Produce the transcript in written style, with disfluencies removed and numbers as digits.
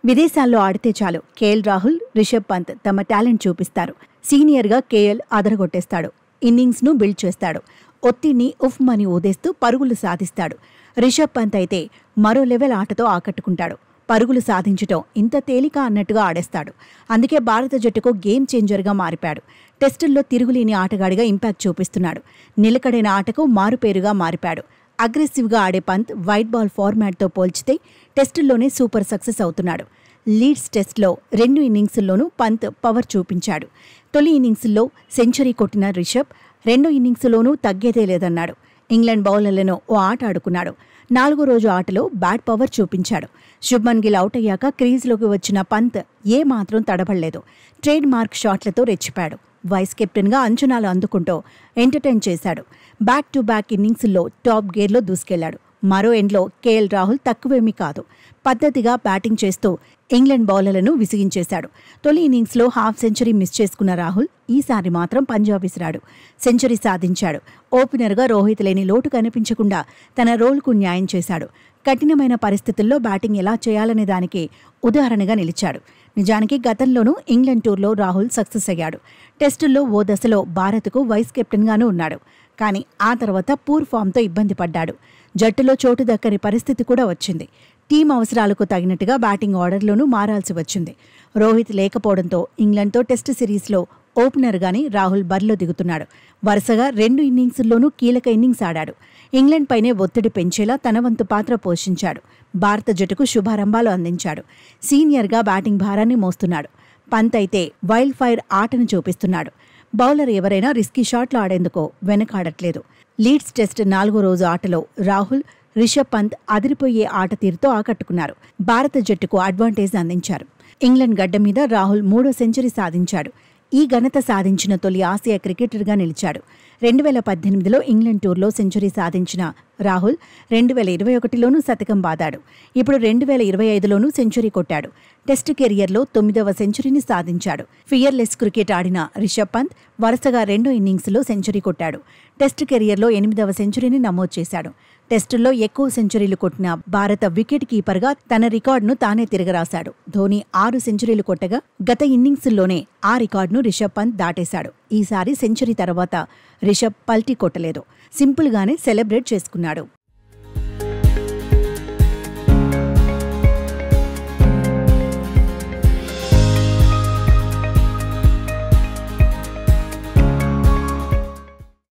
విదేశాల్లో ఆడితే చాలు కేఎల్ రాహుల్, రిషబ్ పంత్ తమ టాలెంట్ చూపిస్తారు. సీనియర్గా కేఎల్ అదరగొట్టేస్తాడు. ఇన్నింగ్స్ను బిల్డ్ చేస్తాడు. ఒత్తిడిని ఉఫ్మని ఊదేస్తూ పరుగులు సాధిస్తాడు. రిషబ్ పంత్ అయితే మరో లెవెల్ ఆటతో ఆకట్టుకుంటాడు. పరుగులు సాధించటం ఇంత తేలిక అన్నట్టుగా ఆడేస్తాడు. అందుకే భారత జట్టుకు గేమ్ చేంజర్గా మారిపాడు. టెస్టుల్లో తిరుగులేని ఆటగాడిగా ఇంపాక్ట్ చూపిస్తున్నాడు. నిలకడైన ఆటకు మారుపేరుగా మారిపాడు. అగ్రెసివ్గా ఆడే పంత్ వైట్ బాల్ ఫార్మాట్తో పోల్చితే టెస్టుల్లోనే సూపర్ సక్సెస్ అవుతున్నాడు. లీడ్స్ టెస్ట్లో 2 ఇన్నింగ్స్ల్లోనూ పంత్ పవర్ చూపించాడు. తొలి ఇన్నింగ్స్లో సెంచరీ కొట్టిన రిషబ్ రెండో ఇన్నింగ్స్లోనూ తగ్గేదే లేదన్నాడు. ఇంగ్లాండ్ బౌలర్లను ఓ ఆట ఆడుకున్నాడు. 4వ రోజు ఆటలో బ్యాట్ పవర్ చూపించాడు. శుభ్మన్ గిల్ అవుట్ అయ్యాక క్రీజ్లోకి వచ్చిన పంత్ ఏమాత్రం తడబడలేదు. ట్రేడ్ మార్క్ షాట్లతో రెచ్చిపాడు. వైస్ కెప్టెన్గా అంచనాలు అందుకుంటూ ఎంటర్టైన్ చేశాడు. బ్యాక్ టు బ్యాక్ ఇన్నింగ్స్లో టాప్ గేర్లో దూసుకెళ్లాడు. మరో ఎండ్లో కేఎల్ రాహుల్ తక్కువేమీ కాదు. పద్ధతిగా బ్యాటింగ్ చేస్తూ ఇంగ్లాండ్ బౌలర్లను విసిగించేశాడు. తొలి ఇన్నింగ్స్లో హాఫ్ సెంచరీ మిస్ చేసుకున్న రాహుల్ ఈసారి మాత్రం పంజాబ్ విసిరాడు. సెంచరీ సాధించాడు. ఓపెనర్గా రోహిత్ లేని లోటు కనిపించకుండా తన రోల్కు న్యాయం చేశాడు. కఠినమైన పరిస్థితుల్లో బ్యాటింగ్ ఎలా చేయాలనే దానికి ఉదాహరణగా నిలిచాడు. నిజానికి గతంలోనూ ఇంగ్లాండ్ టూర్లో రాహుల్ సక్సెస్ అయ్యాడు. టెస్టుల్లో ఓ దశలో భారత్కు వైస్ కెప్టెన్గానూ ఉన్నాడు. కానీ ఆ తర్వాత పూర్ ఫామ్తో ఇబ్బంది పడ్డాడు. జట్టులో చోటు దక్కని పరిస్థితి కూడా వచ్చింది. టీం అవసరాలకు తగినట్టుగా బ్యాటింగ్ ఆర్డర్లోనూ మారాల్సి వచ్చింది. రోహిత్ లేకపోవడంతో ఇంగ్లాండ్తో టెస్టు సిరీస్లో ఓపెనర్గానే రాహుల్ బరిలో దిగుతున్నాడు. వరుసగా 2 ఇన్నింగ్స్ల్లోనూ కీలక ఇన్నింగ్స్ ఆడాడు. ఇంగ్లాండ్ పైనే ఒత్తిడి పెంచేలా తన వంతు పాత్ర పోషించాడు. భారత జట్టుకు శుభారంభాలు అందించాడు. సీనియర్గా బ్యాటింగ్ భారాన్ని మోస్తున్నాడు. పంత్ అయితే వైల్డ్ ఫైర్ ఆటను చూపిస్తున్నాడు. బౌలర్ ఎవరైనా రిస్కీ షాట్లు ఆడేందుకు వెనకాడట్లేదు. లీడ్స్ టెస్ట్ 4వ రోజు ఆటలో రాహుల్, రిషబ్ పంత్ అదిరిపోయే ఆట తీరుతో ఆకట్టుకున్నారు. భారత జట్టుకు అడ్వాంటేజ్ అందించారు. ఇంగ్లాండ్ గడ్డ మీద రాహుల్ 3వ సెంచరీ సాధించాడు. ఈ ఘనత సాధించిన తొలి ఆసియా క్రికెటర్గా నిలిచాడు. 2018లో ఇంగ్లాండ్ టూర్లో సెంచరీ సాధించిన రాహుల్ 2021లోనూ శతకం బాదాడు. ఇప్పుడు 2025లోనూ సెంచరీ కొట్టాడు. టెస్టు కెరియర్లో 9వ సెంచరీని సాధించాడు. ఫియర్లెస్ క్రికెట్ ఆడిన రిషబ్ పంత్ వరుసగా 2 ఇన్నింగ్స్లో సెంచరీ కొట్టాడు. టెస్టు కెరియర్లో 8వ సెంచరీని నమోదు చేశాడు. టెస్టుల్లో ఎక్కువ సెంచరీలు కొట్టిన భారత వికెట్ కీపర్గా తన రికార్డును తానే తిరగరాశాడు. ధోనీ 6 సెంచరీలు కొట్టగా గత ఇన్నింగ్స్ల్లోనే ఆ రికార్డును రిషబ్ పంత్ దాటేశాడు. ఈసారి సెంచరీ తర్వాత రిషబ్ పల్టీ కొట్టలేదు. సింపుల్గానే సెలబ్రేట్ చేసుకున్నాడు.